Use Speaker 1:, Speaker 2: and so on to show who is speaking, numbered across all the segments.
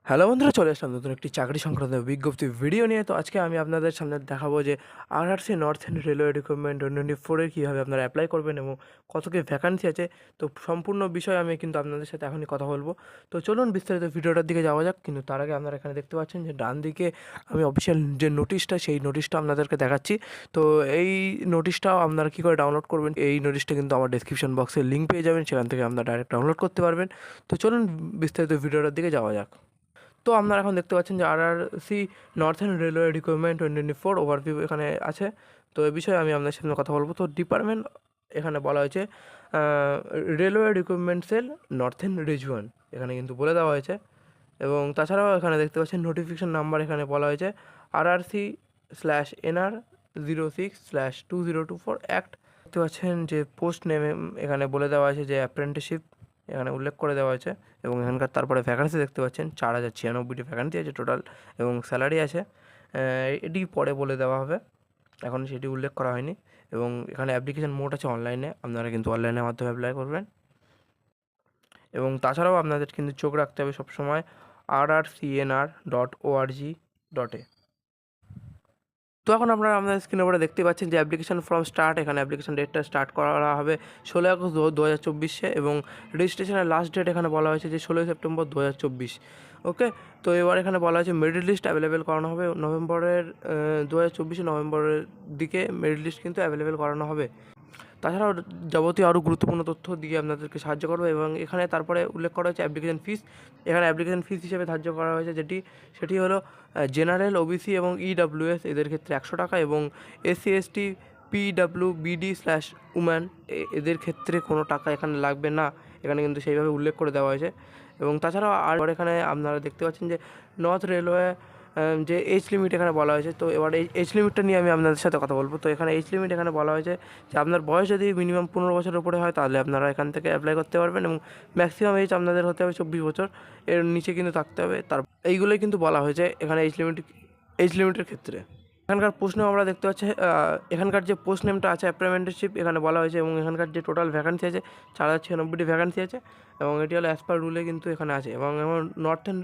Speaker 1: Hello বন্ধুরা, চলে আসলাম নতুন একটি চাকরি সংক্রান্ত বিজ্ঞপ্তি ভিডিও নিয়ে। তো আজকে আমি আপনাদের সামনে দেখাবো যে আরআরসি নর্থ রেলওয়ে রিক্রুটমেন্ট 2024 এর কীভাবে আপনারা অ্যাপ্লাই করবেন এবং কত কি ভ্যাকান্সি আছে। তো সম্পূর্ণ বিষয় আমি কিন্তু আপনাদের সাথে এখনই কথা বলবো। তো চলুন বিস্তারিত ভিডিওটার দিকে যাওয়া যাক। কিন্তু তার আগে আপনারা এখানে দেখতে পাচ্ছেন যে ডান দিকে আমি অফিসিয়াল যে নোটিশটা, সেই নোটিশটা আপনাদেরকে দেখাচ্ছি। তো এই নোটিশটাও আপনারা কী করে ডাউনলোড করবেন, এই নোটিশটা কিন্তু আমার ডেসক্রিপশন বক্সে লিঙ্ক পেয়ে যাবেন, সেখান থেকে আপনারা ডাইরেক্ট ডাউনলোড করতে পারবেন। তো চলুন বিস্তারিত ভিডিওটার দিকে যাওয়া যাক। তো আপনারা এখন দেখতে পাচ্ছেন যে RRC northern railway recruitment 2024 overview এখানে আছে। তো এই বিষয়ে আমি আপনার সামনে কথা বলবো। তো ডিপার্টমেন্ট এখানে বলা হয়েছে রেলওয়ে রিক্রুটমেন্ট সেল নর্থেন রিজিয়ন, এখানে কিন্তু বলে দেওয়া হয়েছে। এবং তাছাড়াও এখানে দেখতে পাচ্ছেন নোটিফিকেশান নাম্বার এখানে বলা হয়েছে RRC/NR06/2024 অ্যাক্ট। দেখতে পাচ্ছেন যে পোস্ট নেমে এখানে বলে দেওয়া আছে যে অ্যাপ্রেন্টিসশিপ এখানে উল্লেখ করে দেওয়া হয়েছে। এবং এখানকার তারপরে ভ্যাকান্সি দেখতে পাচ্ছেন 4096টি ভ্যাকান্সি আছে টোটাল, এবং স্যালারি আছে এটি পরে বলে দেওয়া হবে, এখন সেটি উল্লেখ করা হয়নি। এবং এখানে অ্যাপ্লিকেশান মোড আছে অনলাইনে, আপনারা কিন্তু অনলাইনের মাধ্যমে অ্যাপ্লাই করবেন। এবং তাছাড়াও আপনাদের কিন্তু চোখ রাখতে হবে সবসময় rrcnr.org.in। তো এখন আপনারা আপনাদের স্ক্রিনের উপরে দেখতে পাচ্ছেন যে অ্যাপ্লিকেশন ফর্ম স্টার্ট, এখানে অ্যাপ্লিকেশন ডেটটা স্টার্ট করা হবে 16 আগস্ট 2024 এবং রেজিস্ট্রেশনের লাস্ট ডেট এখানে বলা হয়েছে যে 16 সেপ্টেম্বর 2024। ওকে, তো এবার এখানে বলা হয়েছে মেরিট লিস্ট অ্যাভেলেবেল করানো হবে নভেম্বরের 2024 নভেম্বরের দিকে মেরিট লিস্ট কিন্তু অ্যাভেলেবেল করানো হবে। তাছাড়াও যাবতীয় আরও গুরুত্বপূর্ণ তথ্য দিয়ে আপনাদেরকে সাহায্য করবে। এবং এখানে তারপরে উল্লেখ করা হয়েছে অ্যাপ্লিকেশন ফিস, এখানে অ্যাপ্লিকেশন ফিস হিসেবে ধার্য করা হয়েছে সেটি হলো জেনারেল, ওবিসি এবং ইডাব্লিউএস এদের ক্ষেত্রে 100 টাকা, এবং এসসি এসটি পিডাব্লিউবিডি/উম্যান এদের ক্ষেত্রে কোনো টাকা এখানে লাগবে না, এখানে কিন্তু সেইভাবে উল্লেখ করে দেওয়া হয়েছে। এবং তাছাড়াও আর এখানে আপনারা দেখতে পাচ্ছেন যে নর্থ রেলওয়ে যে এজ লিমিট এখানে বলা হয়েছে। তো এবার এই এজ লিমিটটা নিয়ে আমি আপনাদের সাথে কথা বলবো। তো এখানে এজ লিমিট এখানে বলা হয়েছে যে আপনার বয়স যদি মিনিমাম 15 বছরের উপরে হয় তাহলে আপনারা এখান থেকে অ্যাপ্লাই করতে পারবেন, এবং ম্যাক্সিমাম এজ আপনাদের হতে হবে 24 বছর, এর নিচে কিন্তু থাকতে হবে। এইগুলোই কিন্তু বলা হয়েছে এখানে এজ লিমিটের ক্ষেত্রে। এখানকার পোস্ট নেম আমরা দেখতে পাচ্ছি, এখানকার যে পোস্ট নেমটা আছে অ্যাপ্রেন্টিসশিপ এখানে বলা হয়েছে, এবং এখানকার যে টোটাল ভ্যাকান্সি আছে 4096টি ভ্যাকান্সি আছে, এবং এটি হলো অ্যাজ পার রুলে কিন্তু এখানে আছে। এবং নর্থেন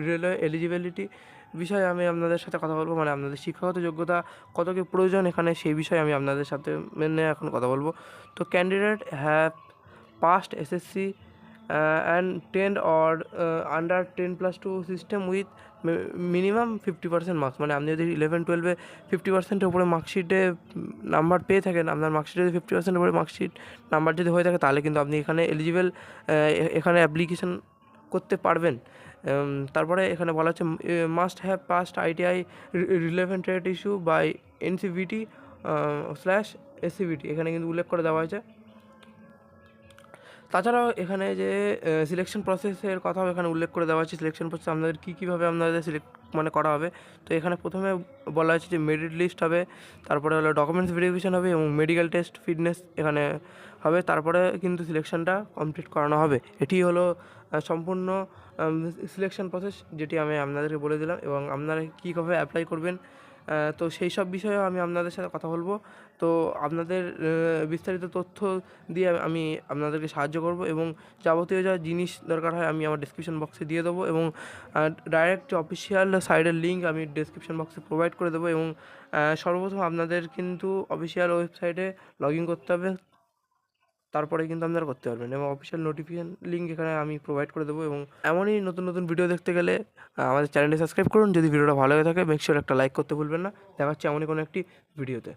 Speaker 1: রেলওয়ে এলিজিবিলিটি বিষয়ে আমি আপনাদের সাথে কথা বলবো, মানে আপনাদের শিক্ষাগত যোগ্যতা কত কি প্রয়োজন এখানে সেই বিষয়ে আমি আপনাদের সাথে এখন কথা বলবো। তো candidate have passed SSC and 10 or under 10+2 system with minimum 50% marks, মানে আপনি যদি 11-12-এ 50%-এর উপরে মার্কশিটে নাম্বার পেয়ে থাকেন, আপনার মার্কশিটে যদি 50%-এর উপরে মার্কশিট নাম্বার যদি হয়ে থাকে তাহলে কিন্তু আপনি এখানে এলিজিবল, এখানে অ্যাপ্লিকেশন করতে পারবেন। তারপরে এখানে বলা হচ্ছে must have passed ITI relevant trade issue by NCVT/SCVT এখানে কিন্তু উল্লেখ করে দেওয়া হয়েছে। তাছাড়াও এখানে যে সিলেকশন প্রসেসের কথাও এখানে উল্লেখ করে দেওয়া হয়েছে, সিলেকশন প্রসেস আপনাদের কীভাবে আপনাদের সিলেক্ট করা হবে। তো এখানে প্রথমে বলা হয়েছে যে মেরিট লিস্ট হবে, তারপরে হলো ডকুমেন্টস ভেরিফিকেশন হবে, এবং মেডিকেল টেস্ট ফিটনেস এখানে হবে, তারপরে কিন্তু সিলেকশনটা কমপ্লিট করানো হবে। এটি হলো সম্পূর্ণ সিলেকশন প্রসেস, যেটি আমি আপনাদেরকে বলে দিলাম। এবং আপনারা কীভাবে অ্যাপ্লাই করবেন তো সেই সব বিষয়েও আমি আপনাদের সাথে কথা বলবো। তো আপনাদের বিস্তারিত তথ্য দিয়ে আমি আপনাদেরকে সাহায্য করব, এবং যাবতীয় যা জিনিস দরকার হয় আমি আমার ডেসক্রিপশন বক্সে দিয়ে দেবো, এবং ডাইরেক্ট অফিসিয়াল সাইটের লিঙ্ক আমি ডেসক্রিপশন বক্সে প্রোভাইড করে দেবো। এবং সর্বপ্রথম আপনাদের কিন্তু অফিসিয়াল ওয়েবসাইটে লগ ইন করতে হবে, তারপরে কিন্তু আপনারা করতে পারবেন, এবং অফিসিয়াল নোটিফিকেশান লিঙ্ক এখানে আমি প্রোভাইড করে দেবো। এবং এমনই নতুন নতুন ভিডিও দেখতে গেলে আমাদের চ্যানেলটি সাবস্ক্রাইব করুন। যদি ভিডিওটা ভালো হয়ে থাকে মেক শিওর একটা লাইক করতে ভুলবেন না। দেখা হচ্ছে এমনই কোনো একটি ভিডিওতে।